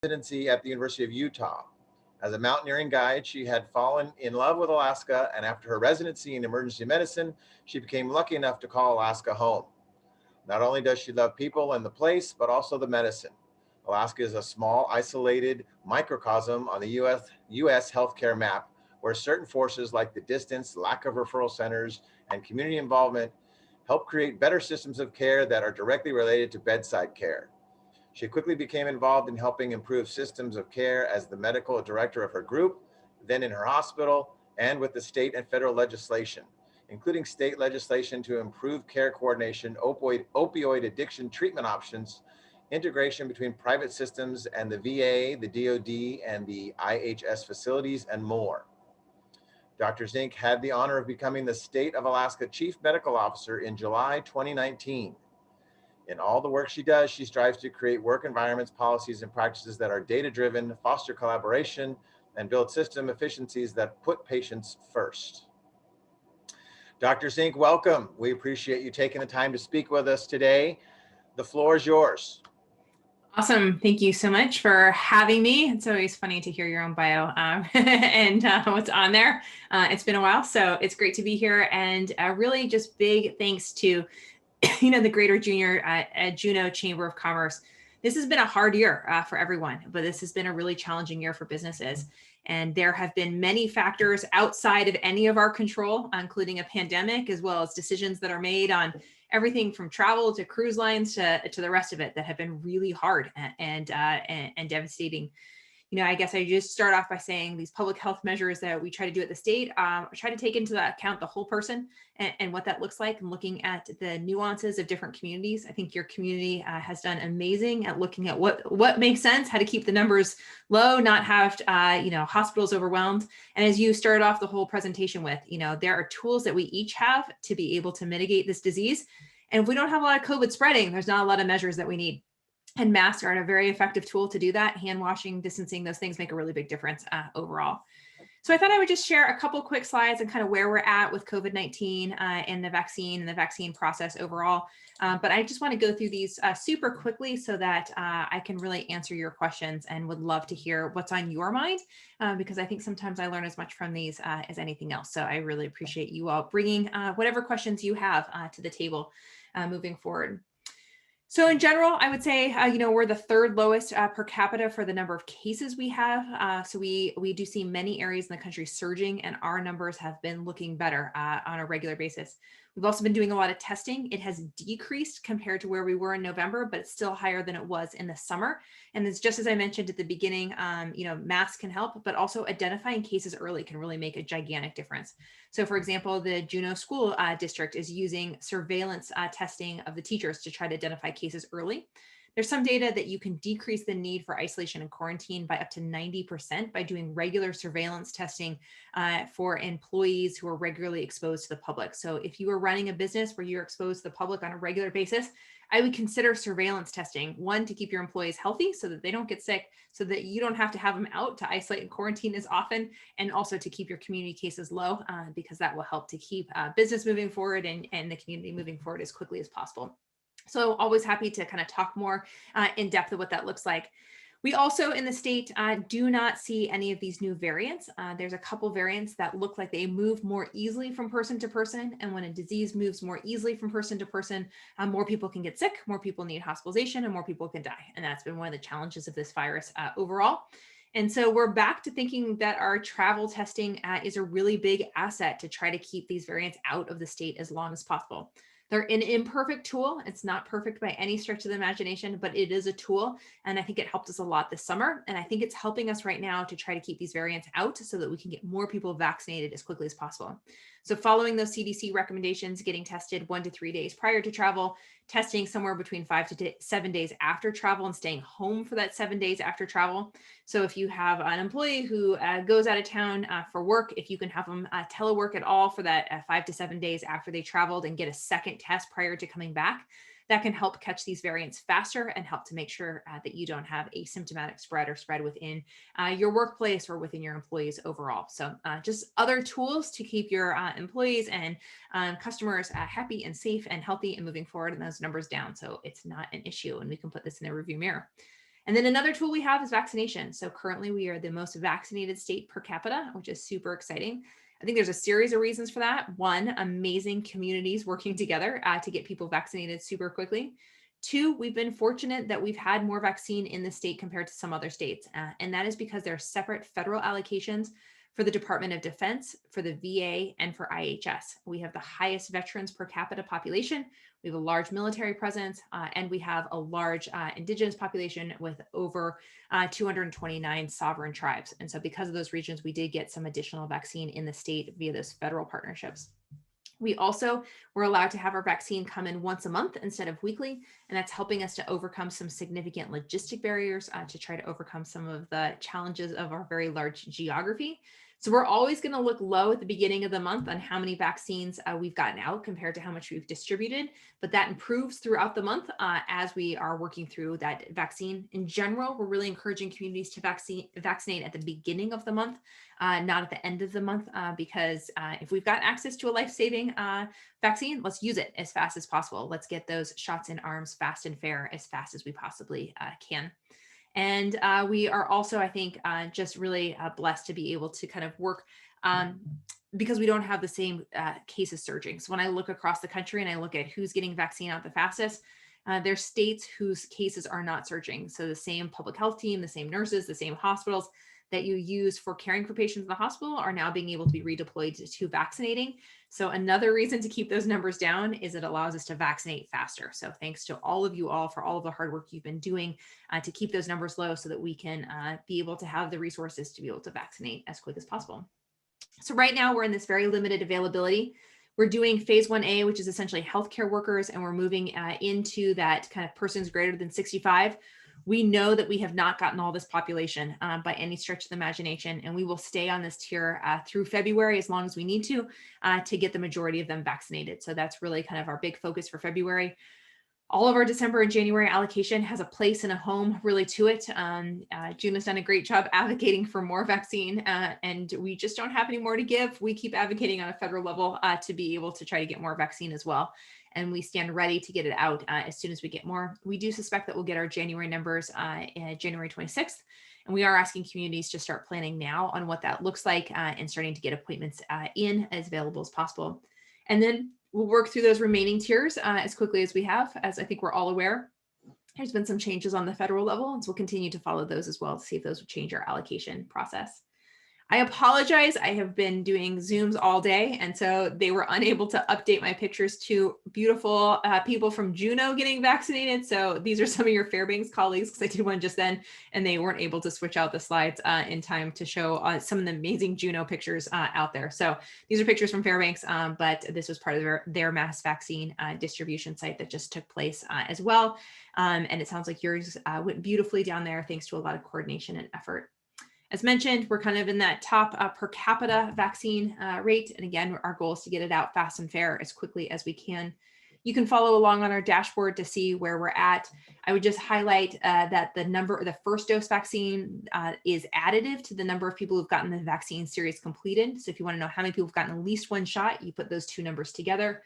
residency at the University of Utah. As a mountaineering guide, she had fallen in love with Alaska, and after her residency in emergency medicine, she became lucky enough to call Alaska home. Not only does she love people and the place, but also the medicine. Alaska is a small, isolated microcosm on the US healthcare map, where certain forces like the distance, lack of referral centers, and community involvement help create better systems of care that are directly related to bedside care. She quickly became involved in helping improve systems of care as the medical director of her group, then in her hospital, and with the state and federal legislation, including state legislation to improve care coordination, opioid addiction treatment options, integration between private systems and the VA, the DoD, and the IHS facilities, and more. Dr. Zink had the honor of becoming the State of Alaska Chief Medical Officer in July 2019. In all the work she does, she strives to create work environments, policies, and practices that are data-driven, foster collaboration, and build system efficiencies that put patients first. Dr. Zink, welcome. We appreciate you taking the time to speak with us today. The floor is yours. Awesome. Thank you so much for having me. It's always funny to hear your own bio and what's on there. It's been a while, so it's great to be here. And really just big thanks to, the Greater Juneau Chamber of Commerce. This has been a hard year for everyone, but this has been a really challenging year for businesses. And there have been many factors outside of any of our control, including a pandemic, as well as decisions that are made on everything from travel to cruise lines to the rest of it that have been really hard and devastating. I guess I just start off by saying these public health measures that we try to do at the state, try to take into account the whole person and what that looks like, and looking at the nuances of different communities. I think your community has done amazing at looking at what makes sense, how to keep the numbers low, not have hospitals overwhelmed. And as you started off the whole presentation with, there are tools that we each have to be able to mitigate this disease. And if we don't have a lot of COVID spreading, there's not a lot of measures that we need. And masks are a very effective tool to do that. Hand washing, distancing, those things make a really big difference overall. So I thought I would just share a couple quick slides and kind of where we're at with COVID-19 and the vaccine process overall. But I just want to go through these super quickly so that I can really answer your questions, and would love to hear what's on your mind, because I think sometimes I learn as much from these as anything else. So I really appreciate you all bringing whatever questions you have to the table moving forward. So in general, I would say, we're the third lowest per capita for the number of cases we have. So we do see many areas in the country surging, and our numbers have been looking better on a regular basis. We've also been doing a lot of testing. It has decreased compared to where we were in November, but it's still higher than it was in the summer. And it's just as I mentioned at the beginning, masks can help, but also identifying cases early can really make a gigantic difference. So for example, the Juneau School District is using surveillance testing of the teachers to try to identify cases early. There's some data that you can decrease the need for isolation and quarantine by up to 90% by doing regular surveillance testing for employees who are regularly exposed to the public. So if you are running a business where you're exposed to the public on a regular basis, I would consider surveillance testing, one, to keep your employees healthy so that they don't get sick, so that you don't have to have them out to isolate and quarantine as often, and also to keep your community cases low, because that will help to keep business moving forward and the community moving forward as quickly as possible. So always happy to kind of talk more in depth of what that looks like. We also in the state do not see any of these new variants. There's a couple variants that look like they move more easily from person to person. And when a disease moves more easily from person to person, more people can get sick, more people need hospitalization, and more people can die. And that's been one of the challenges of this virus overall. And so we're back to thinking that our travel testing is a really big asset to try to keep these variants out of the state as long as possible. They're an imperfect tool. It's not perfect by any stretch of the imagination, but it is a tool. And I think it helped us a lot this summer. And I think it's helping us right now to try to keep these variants out so that we can get more people vaccinated as quickly as possible. So following those CDC recommendations, getting tested 1 to 3 days prior to travel, testing somewhere between 5 to 7 days after travel, and staying home for that 7 days after travel. So if you have an employee who goes out of town for work, if you can have them telework at all for that 5 to 7 days after they traveled and get a second test prior to coming back, that can help catch these variants faster and help to make sure that you don't have asymptomatic spread or spread within your workplace or within your employees overall. So just other tools to keep your employees and customers happy and safe and healthy and moving forward, and those numbers down. So it's not an issue, and we can put this in the review mirror. And then another tool we have is vaccination. So currently we are the most vaccinated state per capita, which is super exciting. I think there's a series of reasons for that. One, amazing communities working together to get people vaccinated super quickly. Two, we've been fortunate that we've had more vaccine in the state compared to some other states. And that is because there are separate federal allocations for the Department of Defense, for the VA, and for IHS. We have the highest veterans per capita population. We have a large military presence, and we have a large indigenous population with over 229 sovereign tribes. And so because of those regions, we did get some additional vaccine in the state via those federal partnerships. We also were allowed to have our vaccine come in once a month instead of weekly, and that's helping us to overcome some significant logistic barriers to try to overcome some of the challenges of our very large geography. So we're always going to look low at the beginning of the month on how many vaccines we've gotten out compared to how much we've distributed, but that improves throughout the month as we are working through that vaccine. In general, we're really encouraging communities to vaccinate at the beginning of the month, not at the end of the month, because if we've got access to a life-saving vaccine, let's use it as fast as possible. Let's get those shots in arms fast and fair as fast as we possibly can. And we are also, I think, just really blessed to be able to kind of work because we don't have the same cases surging. So when I look across the country and I look at who's getting vaccine out the fastest, there's states whose cases are not surging. So the same public health team, the same nurses, the same hospitals that you use for caring for patients in the hospital are now being able to be redeployed to vaccinating. So another reason to keep those numbers down is it allows us to vaccinate faster. So thanks to all of you all for all of the hard work you've been doing to keep those numbers low so that we can be able to have the resources to be able to vaccinate as quick as possible. So right now we're in this very limited availability. We're doing phase 1A, which is essentially healthcare workers, and we're moving into that kind of persons greater than 65. We know that we have not gotten all this population by any stretch of the imagination, and we will stay on this tier through February as long as we need to get the majority of them vaccinated. So that's really kind of our big focus for February. All of our December and January allocation has a place and a home really to it. June has done a great job advocating for more vaccine, and we just don't have any more to give. We keep advocating on a federal level to be able to try to get more vaccine as well. And we stand ready to get it out as soon as we get more. We do suspect that we'll get our January numbers January 26th. And we are asking communities to start planning now on what that looks like and starting to get appointments in as available as possible. And then we'll work through those remaining tiers as quickly as we have. As I think we're all aware, there's been some changes on the federal level, and so we'll continue to follow those as well to see if those would change our allocation process. I apologize. I have been doing Zooms all day, and so they were unable to update my pictures to beautiful people from Juneau getting vaccinated. So these are some of your Fairbanks colleagues, because I did one just then, and they weren't able to switch out the slides in time to show some of the amazing Juneau pictures out there. So these are pictures from Fairbanks, but this was part of their mass vaccine distribution site that just took place as well. And it sounds like yours went beautifully down there, thanks to a lot of coordination and effort. As mentioned, we're kind of in that top per capita vaccine rate. And again, our goal is to get it out fast and fair as quickly as we can. You can follow along on our dashboard to see where we're at. I would just highlight that the first dose vaccine is additive to the number of people who've gotten the vaccine series completed. So if you want to know how many people have gotten at least one shot, you put those two numbers together.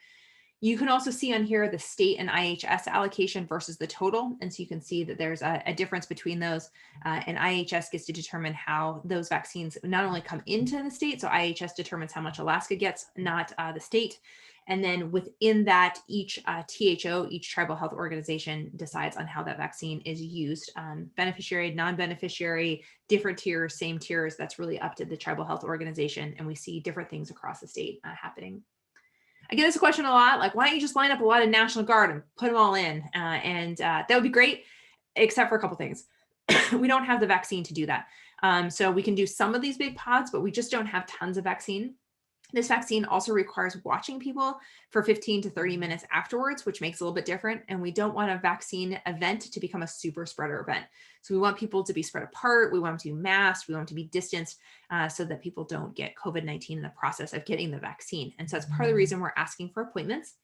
You can also see on here the state and IHS allocation versus the total. And so you can see that there's a difference between those, and IHS gets to determine how those vaccines not only come into the state, so IHS determines how much Alaska gets, not the state. And then within that, each THO, each tribal health organization decides on how that vaccine is used. Beneficiary, non-beneficiary, different tiers, same tiers, that's really up to the tribal health organization. And we see different things across the state happening. I get this question a lot, like, why don't you just line up a lot of National Guard and put them all in? That would be great, except for a couple things. We don't have the vaccine to do that. So we can do some of these big pods, but we just don't have tons of vaccine. This vaccine also requires watching people for 15 to 30 minutes afterwards, which makes it a little bit different. And we don't want a vaccine event to become a super spreader event. So we want people to be spread apart. We want them to be masked. We want them to be distanced so that people don't get COVID-19 in the process of getting the vaccine. And so that's part of the reason we're asking for appointments.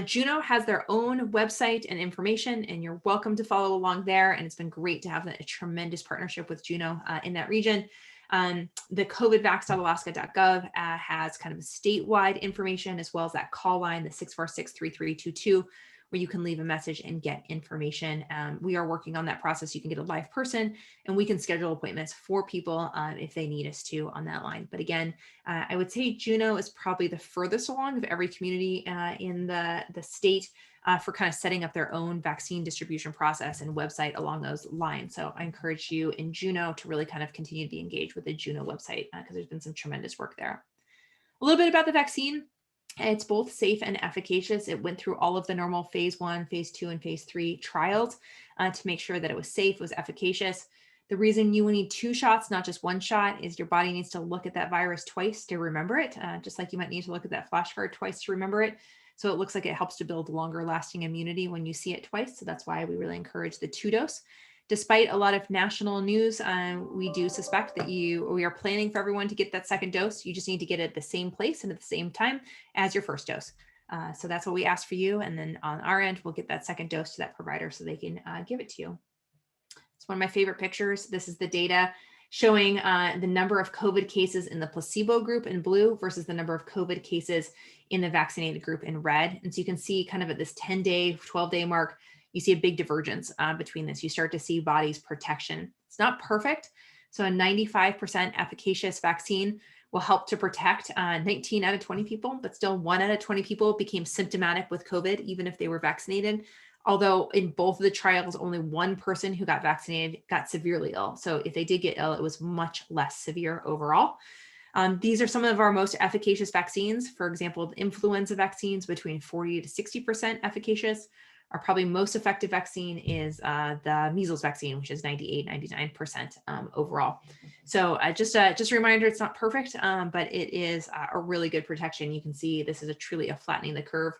Juneau has their own website and information, and you're welcome to follow along there. And it's been great to have a tremendous partnership with Juneau in that region. The covidvax.alaska.gov has kind of statewide information, as well as that call line, the 646-3322, where you can leave a message and get information. We are working on that process. You can get a live person, and we can schedule appointments for people if they need us to on that line. But again, I would say Juneau is probably the furthest along of every community in the state for kind of setting up their own vaccine distribution process and website along those lines. So I encourage you in Juneau to really kind of continue to be engaged with the Juneau website because there's been some tremendous work there. A little bit about the vaccine. It's both safe and efficacious. It went through all of the normal phase 1, phase 2, and phase 3 trials to make sure that it was safe, was efficacious. The reason you need 2 shots, not just 1 shot, is your body needs to look at that virus twice to remember it, just like you might need to look at that flashcard twice to remember it. So it looks like it helps to build longer lasting immunity when you see it twice. So that's why we really encourage the 2 dose. Despite a lot of national news, we do suspect that we are planning for everyone to get that 2nd dose. You just need to get it at the same place and at the same time as your 1st dose. So that's what we ask for you. And then on our end, we'll get that 2nd dose to that provider so they can give it to you. It's one of my favorite pictures. This is the data showing the number of COVID cases in the placebo group in blue versus the number of COVID cases in the vaccinated group in red. And so you can see kind of at this 10-day, 12-day mark, you see a big divergence between this. You start to see body's protection. It's not perfect. So a 95% efficacious vaccine will help to protect 19 out of 20 people, but still 1 out of 20 people became symptomatic with COVID, even if they were vaccinated. Although in both of the trials, only 1 person who got vaccinated got severely ill. So if they did get ill, it was much less severe overall. These are some of our most efficacious vaccines. For example, the influenza vaccines between 40 to 60% efficacious. Our probably most effective vaccine is the measles vaccine, which is 98, 99% overall. So just a reminder, it's not perfect, but it is a really good protection. You can see this is truly a flattening the curve.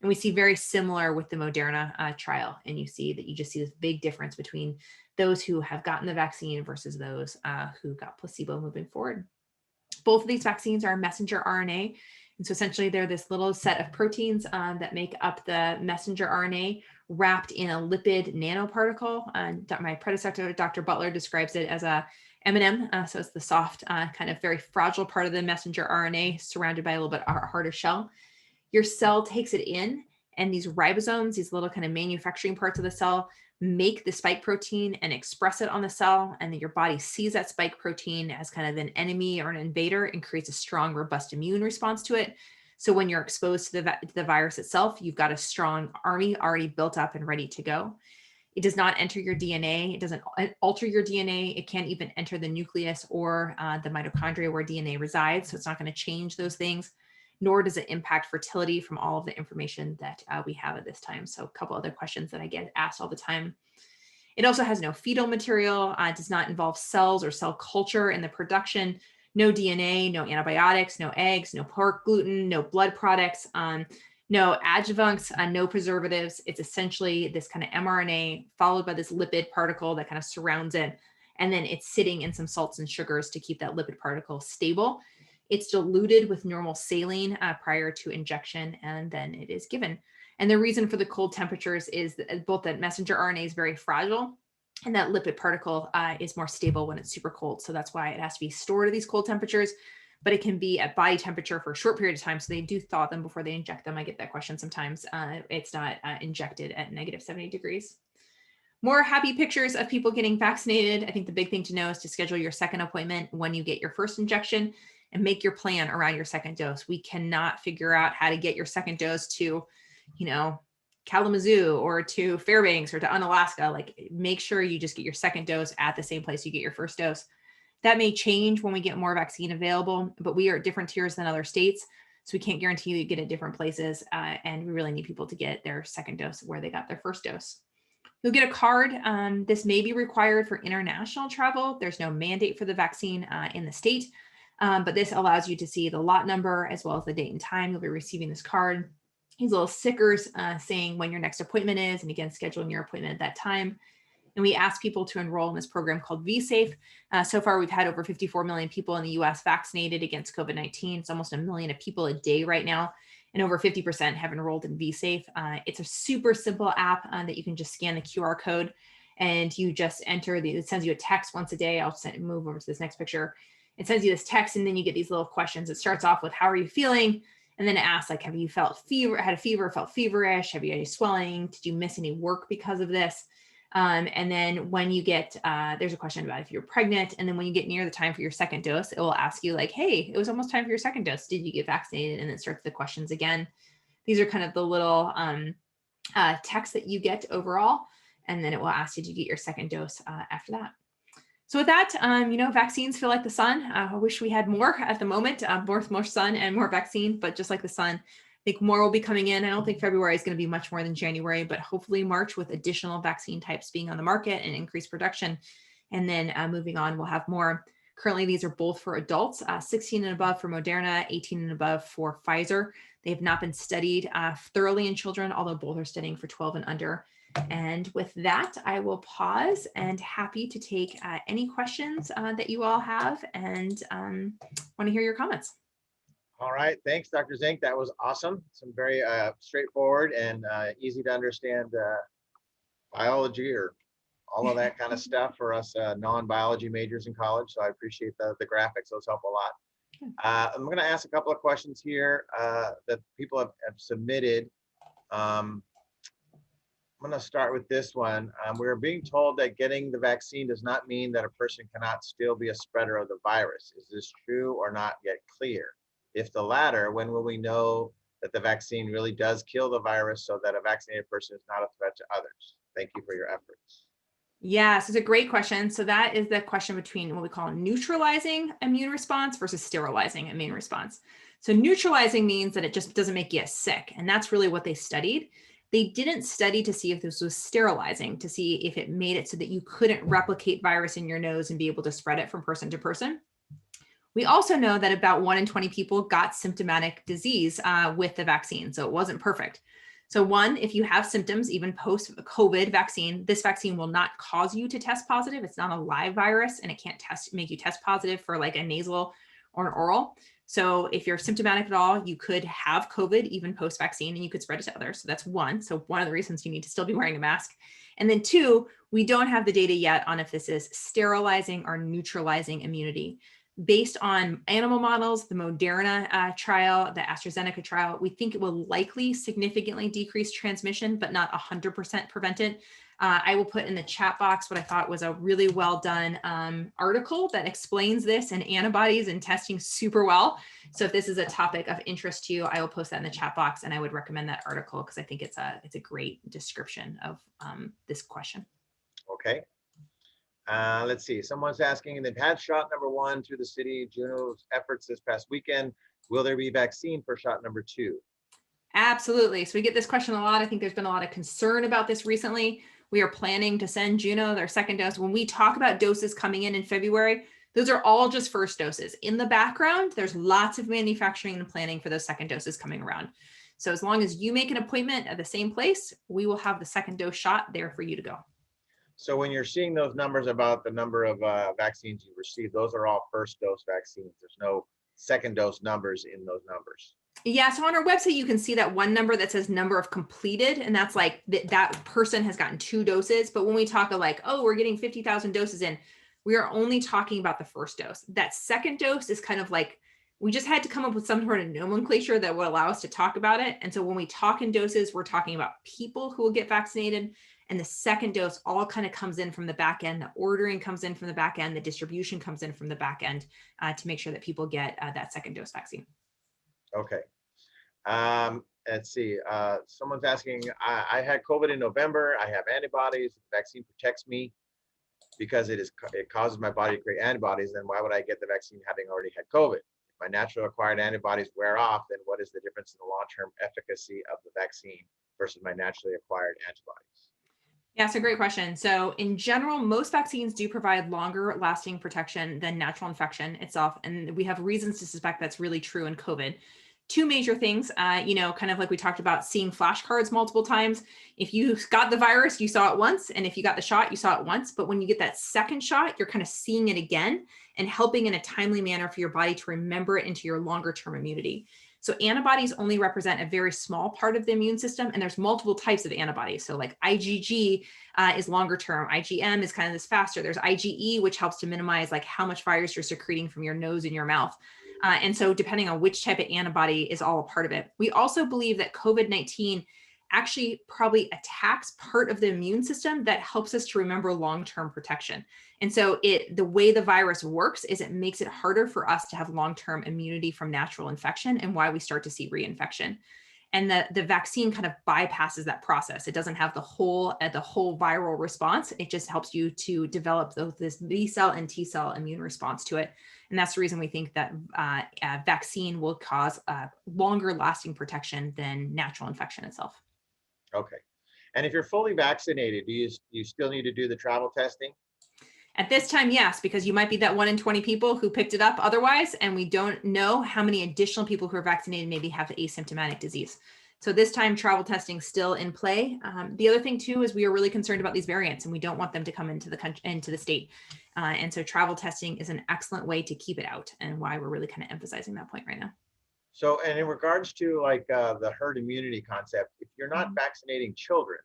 And we see very similar with the Moderna trial. And you see that you just see this big difference between those who have gotten the vaccine versus those who got placebo moving forward. Both of these vaccines are messenger RNA. And so essentially they're this little set of proteins that make up the messenger RNA wrapped in a lipid nanoparticle. My predecessor, Dr. Butler, describes it as a M&M. So it's the soft, kind of very fragile part of the messenger RNA surrounded by a little bit harder shell. Your cell takes it in, and these ribosomes, these little kind of manufacturing parts of the cell, make the spike protein and express it on the cell. And then your body sees that spike protein as kind of an enemy or an invader and creates a strong, robust immune response to it. So when you're exposed to the virus itself, you've got a strong army already built up and ready to go. It does not enter your DNA. It doesn't alter your DNA. It can't even enter the nucleus or the mitochondria where DNA resides. So it's not going to change those things, nor does it impact fertility from all of the information that we have at this time. So a couple other questions that I get asked all the time. It also has no fetal material, does not involve cells or cell culture in the production, no DNA, no antibiotics, no eggs, no pork gluten, no blood products, no adjuvants, no preservatives. It's essentially this kind of mRNA followed by this lipid particle that kind of surrounds it. And then it's sitting in some salts and sugars to keep that lipid particle stable. It's diluted with normal saline prior to injection, and then it is given. And the reason for the cold temperatures is that both that messenger RNA is very fragile and that lipid particle is more stable when it's super cold. So that's why it has to be stored at these cold temperatures, but it can be at body temperature for a short period of time. So they do thaw them before they inject them. I get that question sometimes. It's not injected at negative 70 degrees. More happy pictures of people getting vaccinated. I think the big thing to know is to schedule your 2nd appointment when you get your 1st injection and make your plan around your 2nd dose. We cannot figure out how to get your 2nd dose to, Kalamazoo or to Fairbanks or to Unalaska. Like, make sure you just get your 2nd dose at the same place you get your 1st dose. That may change when we get more vaccine available, but we are at different tiers than other states. So we can't guarantee you get at different places. And we really need people to get their 2nd dose where they got their 1st dose. You'll get a card. This may be required for international travel. There's no mandate for the vaccine in the state, but this allows you to see the lot number as well as the date and time you'll be receiving this card. These little stickers saying when your next appointment is, and again, scheduling your appointment at that time. And we ask people to enroll in this program called VSafe. So far, we've had over 54 million people in the US vaccinated against COVID-19. It's almost 1 million of people a day right now. And over 50% have enrolled in VSafe. It's a super simple app that you can just scan the QR code and you just enter it sends you a text once a day. I'll move over to this next picture. It sends you this text and then you get these little questions. It starts off with, how are you feeling? And then it asks, like, have you felt fever, had a fever, felt feverish? Have you had any swelling? Did you miss any work because of this? And then when you get, there's a question about if you're pregnant. And then when you get near the time for your second dose, it will ask you like, hey, it was almost time for your second dose. Did you get vaccinated? And then starts the questions again. These are kind of the little text that you get overall. And then it will ask you to get your second dose after that. So with that, vaccines feel like the sun. I wish we had more at the moment, more sun and more vaccine, but just like the sun, I think more will be coming in. I don't think February is going to be much more than January, but hopefully March with additional vaccine types being on the market and increased production. And then moving on, we'll have more. Currently, these are both for adults, 16 and above for Moderna, 18 and above for Pfizer. They have not been studied thoroughly in children, although both are studying for 12 and under. And with that, I will pause and happy to take any questions that you all have and want to hear your comments. All right, thanks, Dr. Zink. That was awesome. Some very straightforward and easy to understand biology or all of that kind of stuff for us non-biology majors in college. So I appreciate the graphics. Those help a lot. I'm going to ask a couple of questions here that people have submitted. I'm going to start with this one. We're being told that getting the vaccine does not mean that a person cannot still be a spreader of the virus. Is this true or not yet clear? If the latter, when will we know that the vaccine really does kill the virus so that a vaccinated person is not a threat to others? Thank you for your efforts. Yes, it's a great question. So that is the question between what we call neutralizing immune response versus sterilizing immune response. So neutralizing means that it just doesn't make you sick. And that's really what they studied. They didn't study to see if this was sterilizing, to see if it made it so that you couldn't replicate virus in your nose and be able to spread it from person to person. We also know that about 1 in 20 people got symptomatic disease with the vaccine. So it wasn't perfect. So one, if you have symptoms, even post-COVID vaccine, this vaccine will not cause you to test positive. It's not a live virus and it can't make you test positive for like a nasal or an oral. So if you're symptomatic at all, you could have COVID even post-vaccine and you could spread it to others. So that's one. So one of the reasons you need to still be wearing a mask. And then two, we don't have the data yet on if this is sterilizing or neutralizing immunity. Based on animal models, the Moderna trial, the AstraZeneca trial, we think it will likely significantly decrease transmission, but not 100% prevent it. I will put in the chat box what I thought was a really well done article that explains this and antibodies and testing super well. So if this is a topic of interest to you, I will post that in the chat box and I would recommend that article because I think it's a great description of this question. Okay. Let's see. Someone's asking, they've had shot number 1 through the city Juneau's efforts this past weekend. Will there be vaccine for shot number 2? Absolutely. So we get this question a lot. I think there's been a lot of concern about this recently. We are planning to send Juneau their second dose. When we talk about doses coming in February, those are all just first doses. In the background, there's lots of manufacturing and planning for those second doses coming around. So as long as you make an appointment at the same place, we will have the second dose shot there for you to go. So when you're seeing those numbers about the number of vaccines you received, those are all first dose vaccines. There's no second dose numbers in those numbers. Yeah, so on our website, you can see that one number that says number of completed, and that's like that person has gotten 2 doses. But when we talk of like, oh, we're getting 50,000 doses in, we are only talking about the first dose. That second dose is kind of like, we just had to come up with some sort of nomenclature that would allow us to talk about it. And so when we talk in doses, we're talking about people who will get vaccinated. And the second dose all kind of comes in from the back end. The ordering comes in from the back end. The distribution comes in from the back end to make sure that people get that second dose vaccine. Okay. Let's see. Someone's asking, I had COVID in November. I have antibodies. The vaccine protects me because it causes my body to create antibodies. Then why would I get the vaccine having already had COVID? If my natural acquired antibodies wear off, then what is the difference in the long-term efficacy of the vaccine versus my naturally acquired antibodies? Yeah, it's a great question. So in general, most vaccines do provide longer lasting protection than natural infection itself. And we have reasons to suspect that's really true in COVID. 2 major things, kind of like we talked about seeing flashcards multiple times. If you got the virus, you saw it once. And if you got the shot, you saw it once. But when you get that second shot, you're kind of seeing it again and helping in a timely manner for your body to remember it into your longer term immunity. So antibodies only represent a very small part of the immune system, and there's multiple types of antibodies. So like IgG is longer term. IgM is kind of this faster. There's IgE, which helps to minimize like how much virus you're secreting from your nose and your mouth. And so depending on which type of antibody is all a part of it. We also believe that COVID-19 actually probably attacks part of the immune system that helps us to remember long-term protection. And so the way the virus works is it makes it harder for us to have long-term immunity from natural infection, and why we start to see reinfection. And the vaccine kind of bypasses that process. It doesn't have the whole viral response. It just helps you to develop this B cell and T cell immune response to it. And that's the reason we think that vaccine will cause longer lasting protection than natural infection itself. Okay. And if you're fully vaccinated, do you still need to do the travel testing? At this time, yes, because you might be that 1 in 20 people who picked it up otherwise, and we don't know how many additional people who are vaccinated maybe have asymptomatic disease. So this time, travel testing still in play. The other thing too is we are really concerned about these variants, and we don't want them to come into the country, into the state. And so travel testing is an excellent way to keep it out, and why we're really kind of emphasizing that point right now. So, and in regards to like the herd immunity concept, if you're not vaccinating children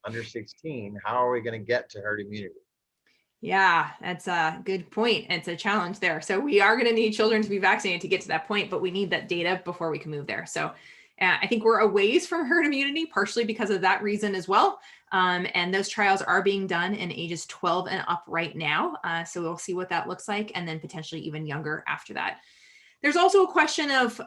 under 16, how are we going to get to herd immunity? Yeah, that's a good point. It's a challenge there. So we are going to need children to be vaccinated to get to that point, but we need that data before we can move there. So I think we're a ways from herd immunity, partially because of that reason as well. And those trials are being done in ages 12 and up right now. So we'll see what that looks like, and then potentially even younger after that. There's also a question of,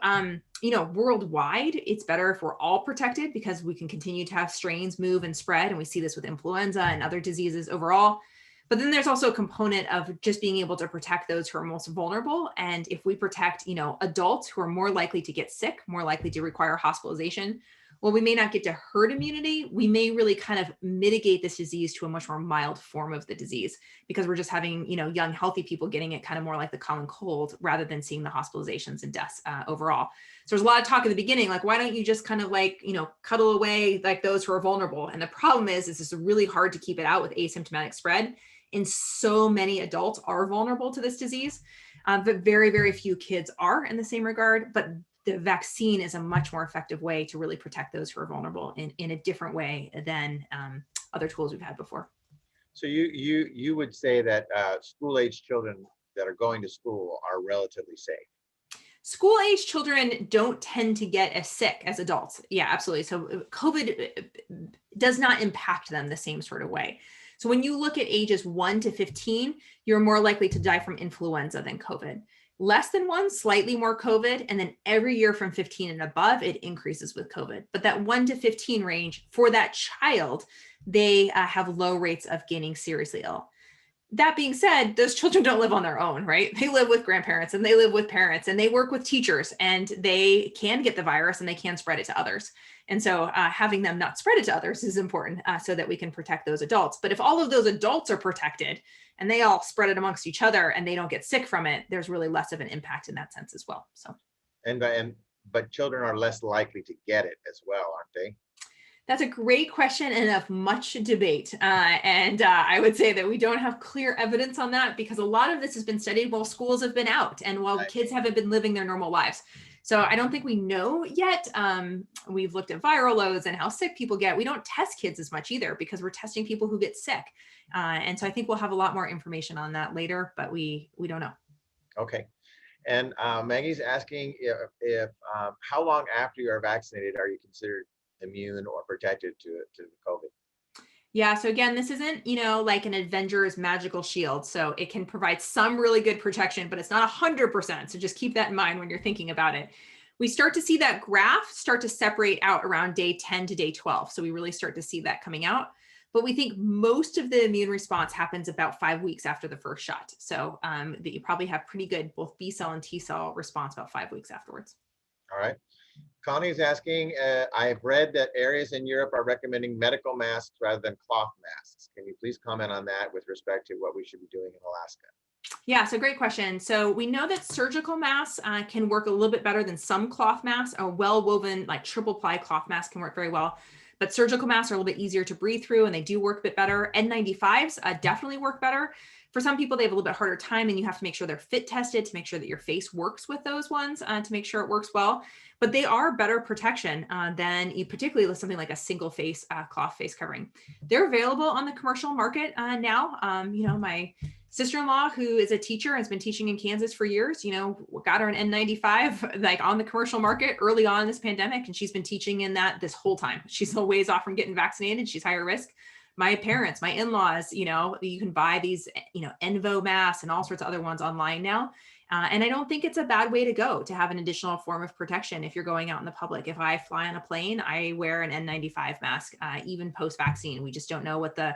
worldwide, it's better if we're all protected because we can continue to have strains move and spread. And we see this with influenza and other diseases overall. But then there's also a component of just being able to protect those who are most vulnerable. And if we protect, adults who are more likely to get sick, more likely to require hospitalization, well, we may not get to herd immunity. We may really kind of mitigate this disease to a much more mild form of the disease, because we're just having, young, healthy people getting it kind of more like the common cold, rather than seeing the hospitalizations and deaths overall. So there's a lot of talk at the beginning, like, why don't you just kind of like, cuddle away like those who are vulnerable? And the problem is it's really hard to keep it out with asymptomatic spread. And so many adults are vulnerable to this disease, but very, very few kids are in the same regard. But the vaccine is a much more effective way to really protect those who are vulnerable in a different way than other tools we've had before. So you would say that school-age children that are going to school are relatively safe? School-age children don't tend to get as sick as adults. Yeah, absolutely. So COVID does not impact them the same sort of way. So when you look at ages 1 to 15, you're more likely to die from influenza than COVID. Less than 1, slightly more COVID. And then every year from 15 and above, it increases with COVID. But that 1 to 15 range, for that child, they have low rates of getting seriously ill. That being said, those children don't live on their own, right? They live with grandparents, and they live with parents, and they work with teachers, and they can get the virus and they can spread it to others. And so having them not spread it to others is important so that we can protect those adults. But if all of those adults are protected and they all spread it amongst each other and they don't get sick from it, there's really less of an impact in that sense as well. So, but children are less likely to get it as well, aren't they? That's a great question and of much debate. And I would say that we don't have clear evidence on that, because a lot of this has been studied while schools have been out and while kids haven't been living their normal lives. So I don't think we know yet. We've looked at viral loads and how sick people get. We don't test kids as much either, because we're testing people who get sick. And so I think we'll have a lot more information on that later, but we don't know. Okay. And Maggie's asking if how long after you are vaccinated are you considered immune or protected to COVID? Yeah. So again, this isn't, like an Avengers magical shield. So it can provide some really good protection, but it's not 100%. So just keep that in mind when you're thinking about it. We start to see that graph start to separate out around day 10 to day 12. So we really start to see that coming out. But we think most of the immune response happens about 5 weeks after the first shot. So that you probably have pretty good both B cell and T cell response about 5 weeks afterwards. All right. Connie is asking, I've read that areas in Europe are recommending medical masks rather than cloth masks. Can you please comment on that with respect to what we should be doing in Alaska? Yeah, so great question. So we know that surgical masks can work a little bit better than some cloth masks. A well-woven, like triple ply cloth mask can work very well. But surgical masks are a little bit easier to breathe through, and they do work a bit better. N95s definitely work better. For some people, they have a little bit harder time, and you have to make sure they're fit tested to make sure that your face works with those ones to make sure it works well. But they are better protection than you, particularly with something like a single face cloth face covering. They're available on the commercial market now. My sister-in-law, who is a teacher, has been teaching in Kansas for years, got her an N95 like on the commercial market early on in this pandemic. And she's been teaching in that this whole time. She's a ways off from getting vaccinated. She's higher risk. My parents, my in-laws, you can buy these, Envo masks and all sorts of other ones online now. And I don't think it's a bad way to go to have an additional form of protection if you're going out in the public. If I fly on a plane, I wear an N95 mask, even post-vaccine. We just don't know what the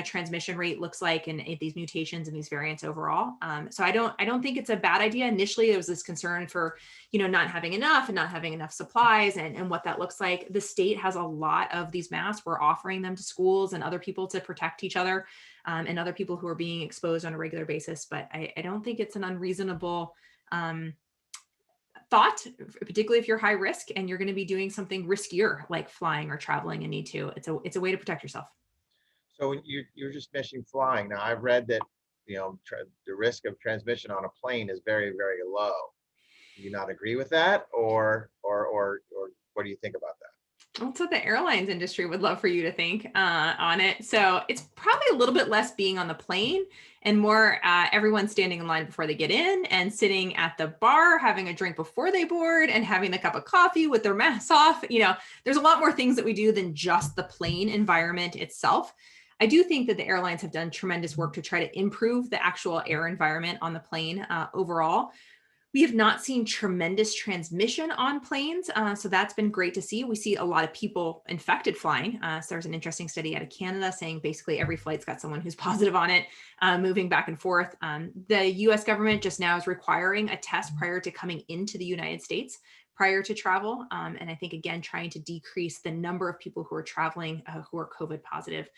transmission rate looks like and these mutations and these variants overall. So I don't think it's a bad idea. Initially, there was this concern for, not having enough and not having enough supplies and what that looks like. The state has a lot of these masks. We're offering them to schools and other people to protect each other and other people who are being exposed on a regular basis. But I don't think it's an unreasonable thought, particularly if you're high risk and you're going to be doing something riskier like flying or traveling and need to. It's a way to protect yourself. So you're just mentioning flying. Now I've read that the risk of transmission on a plane is very, very low. Do you not agree with that, or what do you think about that? That's what the airlines industry would love for you to think on it. So it's probably a little bit less being on the plane and more everyone standing in line before they get in and sitting at the bar, having a drink before they board and having a cup of coffee with their masks off. There's a lot more things that we do than just the plane environment itself. I do think that the airlines have done tremendous work to try to improve the actual air environment on the plane overall. We have not seen tremendous transmission on planes, so that's been great to see. We see a lot of people infected flying. So there's an interesting study out of Canada saying basically every flight's got someone who's positive on it, moving back and forth. The US government just now is requiring a test prior to coming into the United States prior to travel. And I think, again, trying to decrease the number of people who are traveling who are COVID positive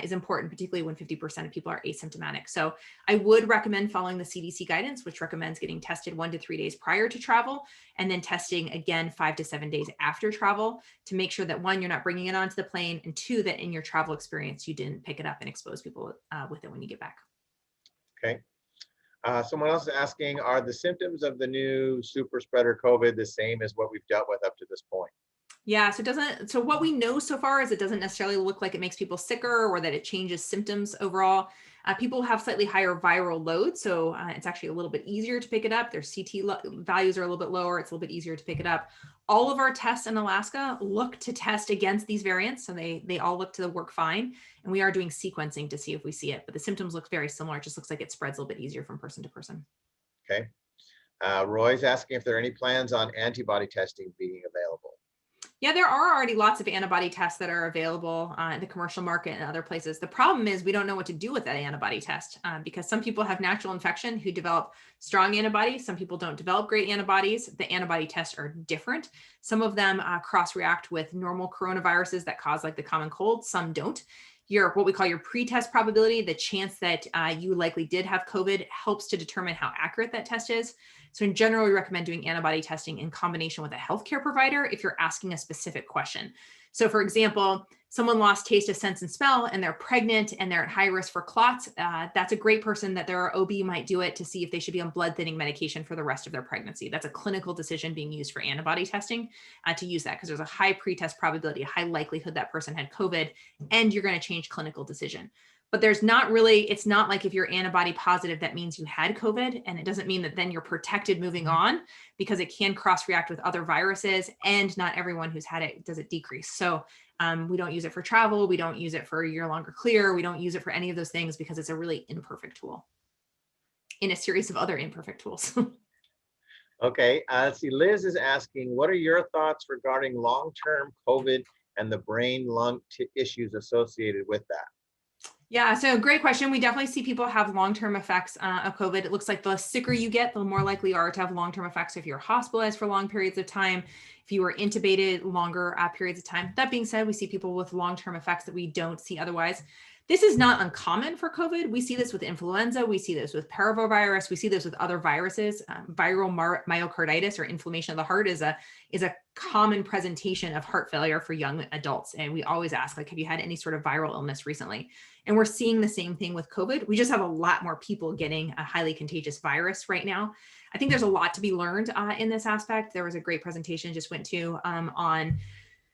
is important, particularly when 50% of people are asymptomatic. So I would recommend following the CDC guidance, which recommends getting tested 1 to 3 days prior to travel, and then testing again 5 to 7 days after travel to make sure that 1, you're not bringing it onto the plane, and 2, that in your travel experience, you didn't pick it up and expose people with it when you get back. Okay. Someone else is asking, are the symptoms of the new super spreader COVID the same as what we've dealt with up to this point? Yeah, so what we know so far is it doesn't necessarily look like it makes people sicker or that it changes symptoms overall. People have slightly higher viral load, so it's actually a little bit easier to pick it up. Their CT values are a little bit lower. It's a little bit easier to pick it up. All of our tests in Alaska look to test against these variants, so they all look to work fine. And we are doing sequencing to see if we see it, but the symptoms look very similar. It just looks like it spreads a little bit easier from person to person. Okay. Roy's asking if there are any plans on antibody testing being available. Yeah, there are already lots of antibody tests that are available in the commercial market and other places. The problem is we don't know what to do with that antibody test because some people have natural infection who develop strong antibodies. Some people don't develop great antibodies. The antibody tests are different. Some of them cross-react with normal coronaviruses that cause like the common cold. Some don't. What we call your pre-test probability, the chance that you likely did have COVID, helps to determine how accurate that test is. So in general, we recommend doing antibody testing in combination with a healthcare provider if you're asking a specific question. So for example, someone lost taste of sense and smell and they're pregnant and they're at high risk for clots. That's a great person that their OB might do it to see if they should be on blood thinning medication for the rest of their pregnancy. That's a clinical decision being used for antibody testing to use that because there's a high pretest probability, a high likelihood that person had COVID, and you're going to change clinical decision. But there's not really, it's not like if you're antibody positive, that means you had COVID. And it doesn't mean that then you're protected moving on because it can cross-react with other viruses and not everyone who's had it does it decrease. So we don't use it for travel. We don't use it for year longer clear. We don't use it for any of those things because it's a really imperfect tool in a series of other imperfect tools. Okay, let's see. Liz is asking, what are your thoughts regarding long-term COVID and the brain lung issues associated with that? Yeah, so great question. We definitely see people have long-term effects of COVID. It looks like the sicker you get, the more likely you are to have long-term effects if you're hospitalized for long periods of time, if you were intubated longer periods of time. That being said, we see people with long-term effects that we don't see otherwise. This is not uncommon for COVID. We see this with influenza. We see this with parvovirus. We see this with other viruses. Viral myocarditis, or inflammation of the heart, is a common presentation of heart failure for young adults. And we always ask, like, have you had any sort of viral illness recently? And we're seeing the same thing with COVID. We just have a lot more people getting a highly contagious virus right now. I think there's a lot to be learned in this aspect. There was a great presentation I just went to on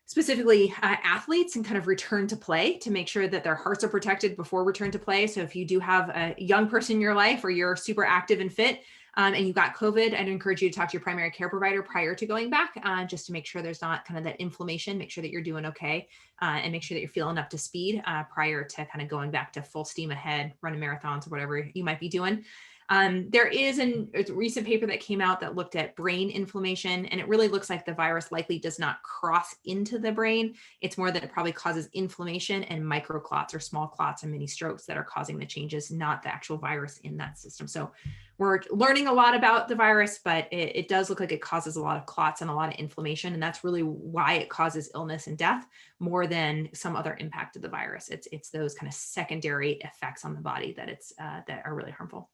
specifically athletes and kind of return to play, to make sure that their hearts are protected before return to play. So if you do have a young person in your life, or you're super active and fit, and you got COVID, I'd encourage you to talk to your primary care provider prior to going back, just to make sure there's not kind of that inflammation, make sure that you're doing okay, and make sure that you're feeling up to speed prior to kind of going back to full steam ahead, running marathons or whatever you might be doing. There is a recent paper that came out that looked at brain inflammation, and it really looks like the virus likely does not cross into the brain. It's more that it probably causes inflammation and microclots, or small clots and mini strokes, that are causing the changes, not the actual virus in that system. So we're learning a lot about the virus, but it does look like it causes a lot of clots and a lot of inflammation. And that's really why it causes illness and death, more than some other impact of the virus. It's those kind of secondary effects on the body that are really harmful.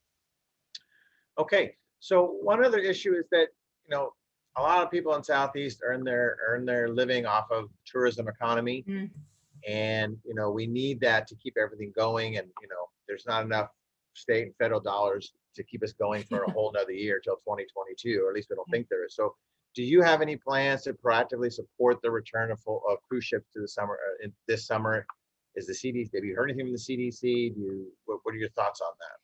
Okay, so one other issue is that, a lot of people in Southeast earn their living off of tourism economy. Mm. And, we need that to keep everything going. And, there's not enough state and federal dollars to keep us going for a whole nother year till 2022, or at least we don't think there is. So do you have any plans to proactively support the return of cruise ships to the summer, this summer? Is the CDC, have you heard anything from the CDC? What are your thoughts on that?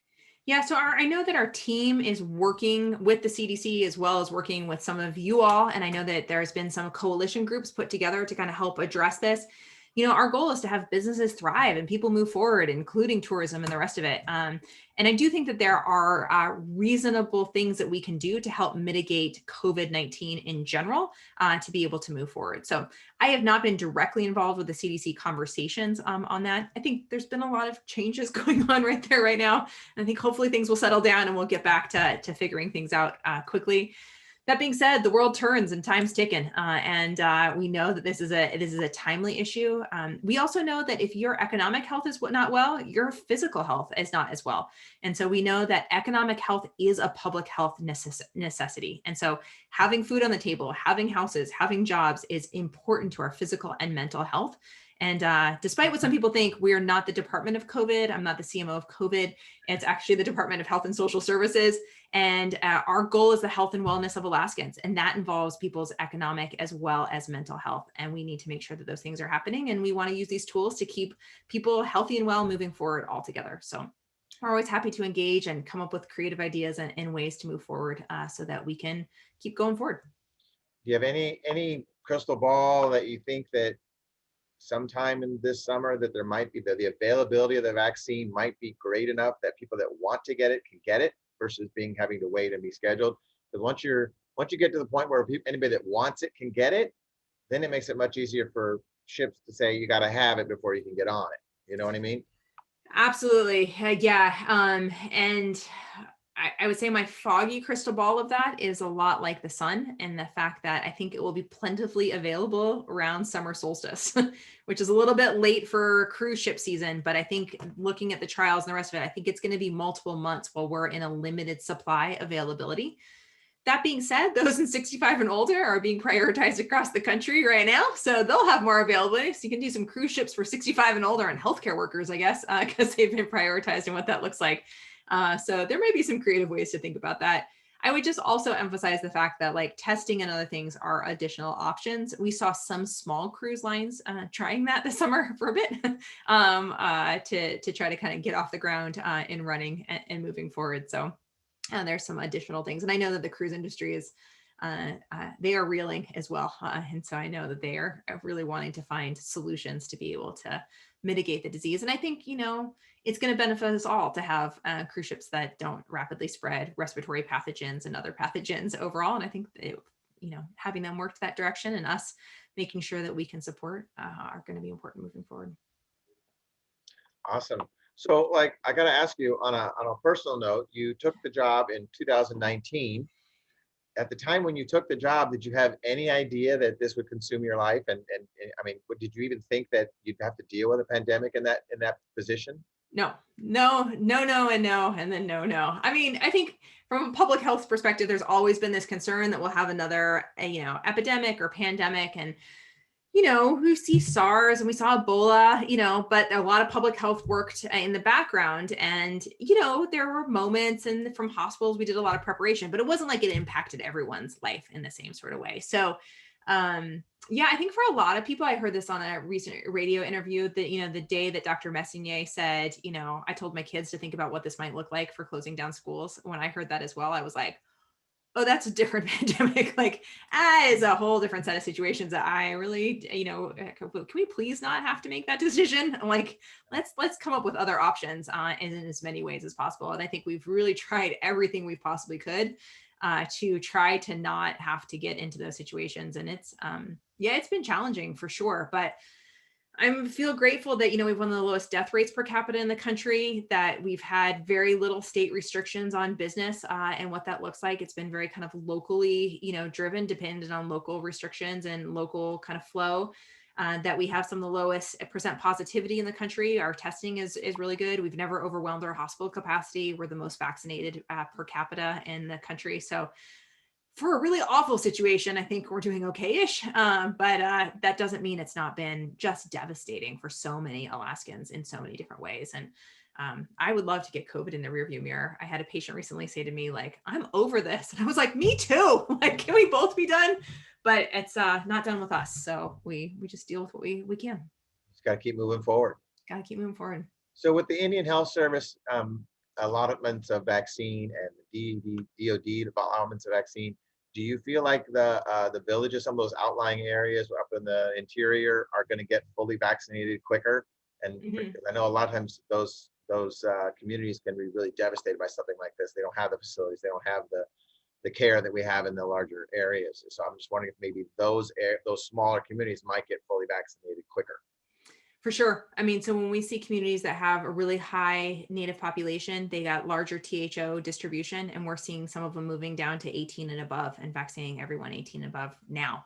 Yeah, so I know that our team is working with the CDC, as well as working with some of you all. And I know that there's been some coalition groups put together to kind of help address this. Our goal is to have businesses thrive and people move forward, including tourism and the rest of it. And I do think that there are reasonable things that we can do to help mitigate COVID-19 in general, to be able to move forward. So I have not been directly involved with the CDC conversations on that. I think there's been a lot of changes going on right there right now. And I think hopefully things will settle down and we'll get back to figuring things out quickly. That being said, the world turns and time's ticking, and we know that this is a timely issue. We also know that if your economic health is not well, your physical health is not as well. And so we know that economic health is a public health necessity. And so having food on the table, having houses, having jobs is important to our physical and mental health. And despite what some people think, we are not the Department of COVID. I'm not the CMO of COVID. It's actually the Department of Health and Social Services. And our goal is the health and wellness of Alaskans. And that involves people's economic as well as mental health. And we need to make sure that those things are happening. And we want to use these tools to keep people healthy and well moving forward all together. So we're always happy to engage and come up with creative ideas and ways to move forward, so that we can keep going forward. Do you have any crystal ball that you think that sometime in this summer that there might be the availability of the vaccine might be great enough that people that want to get it can get it, versus having to wait and be scheduled? Because once you get to the point where anybody that wants it can get it, then it makes it much easier for ships to say you got to have it before you can get on it. You know what I mean? Absolutely. Yeah. And I would say my foggy crystal ball of that is a lot like the sun, and the fact that I think it will be plentifully available around summer solstice, which is a little bit late for cruise ship season. But I think looking at the trials and the rest of it, I think it's going to be multiple months while we're in a limited supply availability. That being said, those in 65 and older are being prioritized across the country right now. So they'll have more availability. So you can do some cruise ships for 65 and older and healthcare workers, I guess, because they've been prioritized and what that looks like. So there may be some creative ways to think about that. I would just also emphasize the fact that like testing and other things are additional options. We saw some small cruise lines trying that this summer for a bit, to try to kind of get off the ground and running and moving forward. So there's some additional things. And I know that the cruise industry is, they are reeling as well. And so I know that they are really wanting to find solutions to be able to mitigate the disease. And I think, it's going to benefit us all to have cruise ships that don't rapidly spread respiratory pathogens and other pathogens overall. And I think that, having them work that direction and us making sure that we can support are going to be important moving forward. Awesome. So like, I got to ask you on a personal note, you took the job in 2019. at the time when you took the job, did you have any idea that this would consume your life? And I mean, did you even think that you'd have to deal with a pandemic in that position? No, no, no, no, and no, and then no, no. I mean, I think from a public health perspective, there's always been this concern that we'll have another, epidemic or pandemic. And, we see SARS and we saw Ebola, but a lot of public health worked in the background. And, there were moments, and from hospitals, we did a lot of preparation, but it wasn't like it impacted everyone's life in the same sort of way. So, yeah, I think for a lot of people, I heard this on a recent radio interview that, the day that Dr. Messonnier said, I told my kids to think about what this might look like for closing down schools. When I heard that as well, I was like, oh, that's a different pandemic. Like, that is a whole different set of situations that I really, can we please not have to make that decision? Like, let's come up with other options in as many ways as possible. And I think we've really tried everything we possibly could to try to not have to get into those situations. And it's, it's been challenging for sure, but I feel grateful that, we've one of the lowest death rates per capita in the country, that we've had very little state restrictions on business and what that looks like. It's been very kind of locally, driven, dependent on local restrictions and local kind of flow. That we have some of the lowest percent positivity in the country. Our testing is really good. We've never overwhelmed our hospital capacity. We're the most vaccinated per capita in the country. So for a really awful situation, I think we're doing okay-ish, but that doesn't mean it's not been just devastating for so many Alaskans in so many different ways. And I would love to get COVID in the rearview mirror. I had a patient recently say to me, like, I'm over this. And I was like, me too. Like, can we both be done? But it's not done with us. So we just deal with what we can. Just got to keep moving forward. Got to keep moving forward. So with the Indian Health Service allotments of vaccine and the DOD allotments of vaccine, do you feel like the villages, some of those outlying areas up in the interior, are going to get fully vaccinated quicker? And I know a lot of times those communities can be really devastated by something like this. They don't have the facilities, they don't have the care that we have in the larger areas. So I'm just wondering if maybe those smaller communities might get fully vaccinated quicker. For sure. I mean, so when we see communities that have a really high Native population, they got larger THO distribution, and we're seeing some of them moving down to 18 and above and vaccinating everyone 18 and above now.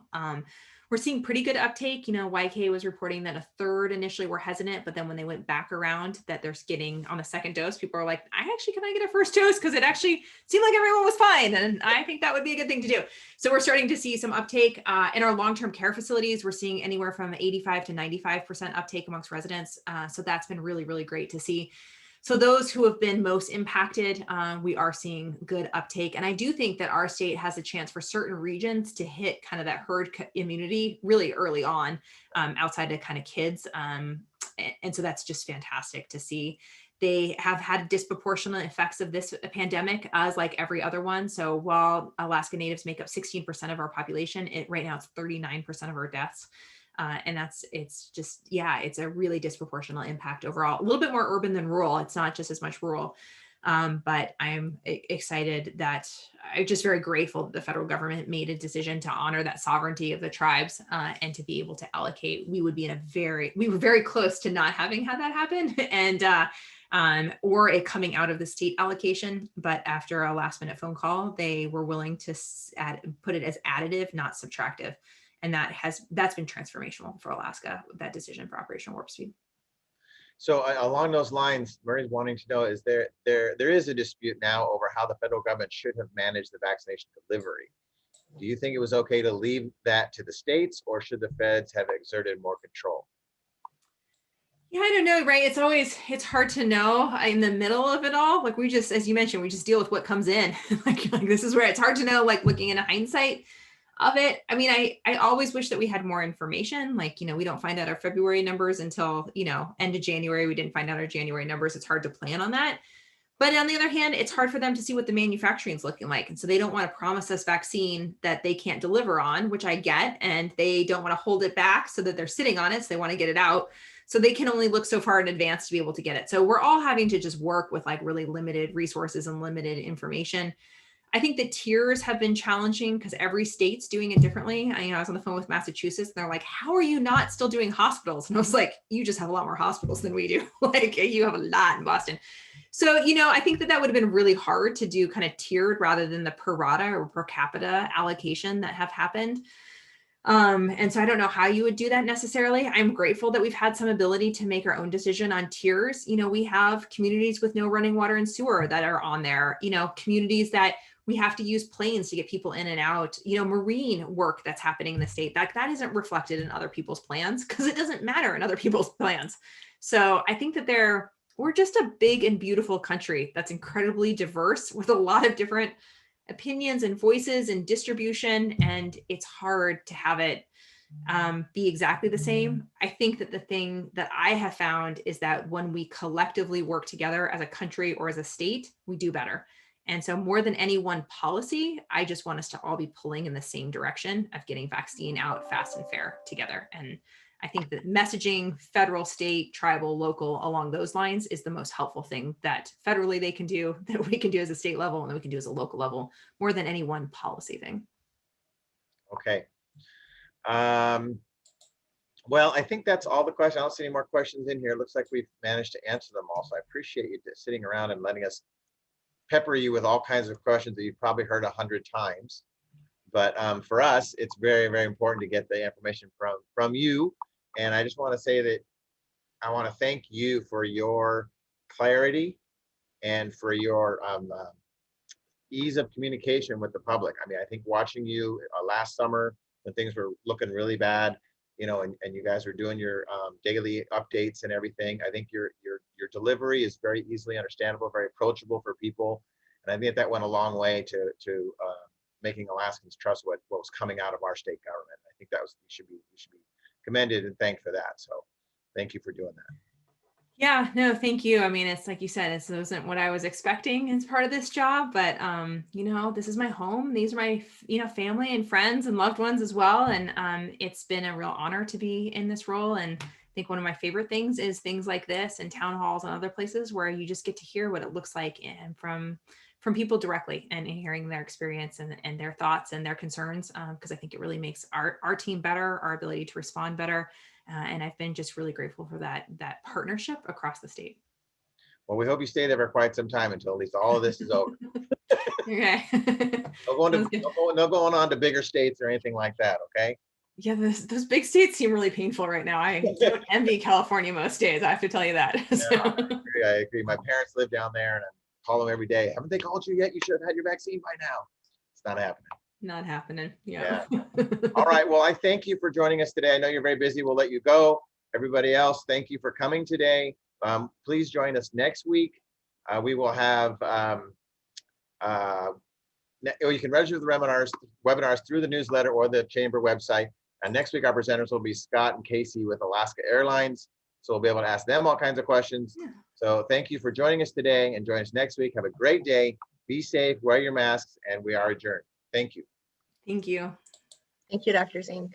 We're seeing pretty good uptake. YK was reporting that a third initially were hesitant, but then when they went back around that they're getting on the second dose, people are like, can I get a first dose? Because it actually seemed like everyone was fine. And I think that would be a good thing to do. So we're starting to see some uptake in our long-term care facilities. We're seeing anywhere from 85 to 95% uptake amongst residents. So that's been really, really great to see. So those who have been most impacted, we are seeing good uptake. And I do think that our state has a chance for certain regions to hit kind of that herd immunity really early on outside of kind of kids. And so that's just fantastic to see. They have had disproportionate effects of this pandemic as like every other one. So while Alaska Natives make up 16% of our population, right now it's 39% of our deaths. And it's a really disproportionate impact overall. A little bit more urban than rural. It's not just as much rural. But I'm excited that I'm just very grateful that the federal government made a decision to honor that sovereignty of the tribes and to be able to allocate. We were very close to not having had that happen and or it coming out of the state allocation. But after a last minute phone call, they were willing to put it as additive, not subtractive. And that's been transformational for Alaska, that decision for Operation Warp Speed. So along those lines, Murray's wanting to know, is there is a dispute now over how the federal government should have managed the vaccination delivery. Do you think it was okay to leave that to the states, or should the feds have exerted more control? Yeah, I don't know, right? It's hard to know in the middle of it all. Like as you mentioned, we just deal with what comes in. like this is where it's hard to know, like looking into hindsight of it. I mean, I always wish that we had more information. Like, we don't find out our February numbers until, end of January. We didn't find out our January numbers. It's hard to plan on that. But on the other hand, it's hard for them to see what the manufacturing is looking like. And so they don't want to promise us vaccine that they can't deliver on, which I get. And they don't want to hold it back so that they're sitting on it. So they want to get it out. So they can only look so far in advance to be able to get it. So we're all having to just work with like really limited resources and limited information. I think the tiers have been challenging because every state's doing it differently. I was on the phone with Massachusetts and they're like, how are you not still doing hospitals? And I was like, you just have a lot more hospitals than we do. Like you have a lot in Boston. So, I think that would have been really hard to do kind of tiered rather than the per rata or per capita allocation that have happened. And so I don't know how you would do that necessarily. I'm grateful that we've had some ability to make our own decision on tiers. We have communities with no running water and sewer that are on there, communities that we have to use planes to get people in and out, marine work that's happening in the state that isn't reflected in other people's plans because it doesn't matter in other people's plans. So I think that we're just a big and beautiful country that's incredibly diverse with a lot of different opinions and voices and distribution, and it's hard to have it be exactly the same. I think that the thing that I have found is that when we collectively work together as a country or as a state, we do better. And so more than any one policy, I just want us to all be pulling in the same direction of getting vaccine out fast and fair together. And I think that messaging federal, state, tribal, local along those lines is the most helpful thing that federally they can do, that we can do as a state level, and that we can do as a local level, more than any one policy thing. Okay. Well, I think that's all the questions. I don't see any more questions in here. It looks like we've managed to answer them all. So I appreciate you sitting around and letting us pepper you with all kinds of questions that you've probably heard 100 times. But for us, it's very, very important to get the information from you. And I just want to say that I want to thank you for your clarity and for your ease of communication with the public. I mean, I think watching you last summer when things were looking really bad, and you guys were doing your daily updates and everything. I think your delivery is very easily understandable, very approachable for people, and I think that went a long way to making Alaskans trust what was coming out of our state government. I think that you should be commended and thanked for that. So, thank you for doing that. Yeah, no, thank you. I mean, it's like you said, it wasn't what I was expecting as part of this job, but this is my home. These are my, family and friends and loved ones as well. And it's been a real honor to be in this role. And I think one of my favorite things is things like this and town halls and other places where you just get to hear what it looks like and from people directly and hearing their experience and their thoughts and their concerns. Because I think it really makes our team better, our ability to respond better. And I've been just really grateful for that partnership across the state. Well, we hope you stay there for quite some time until at least all of this is over. Okay. No going on to bigger states or anything like that, okay? Yeah, those big states seem really painful right now. I don't envy California most days, I have to tell you that. Yeah, I agree. My parents live down there and I call them every day. Haven't they called you yet? You should have had your vaccine by now. It's not happening. Not happening. Yeah. All right. Well, I thank you for joining us today. I know you're very busy. We'll let you go. Everybody else, thank you for coming today. Please join us next week. We will have, you can register the webinars through the newsletter or the chamber website. And next week, our presenters will be Scott and Casey with Alaska Airlines. So we'll be able to ask them all kinds of questions. Yeah. So thank you for joining us today and join us next week. Have a great day. Be safe, wear your masks, and we are adjourned. Thank you. Thank you. Thank you, Dr. Zink.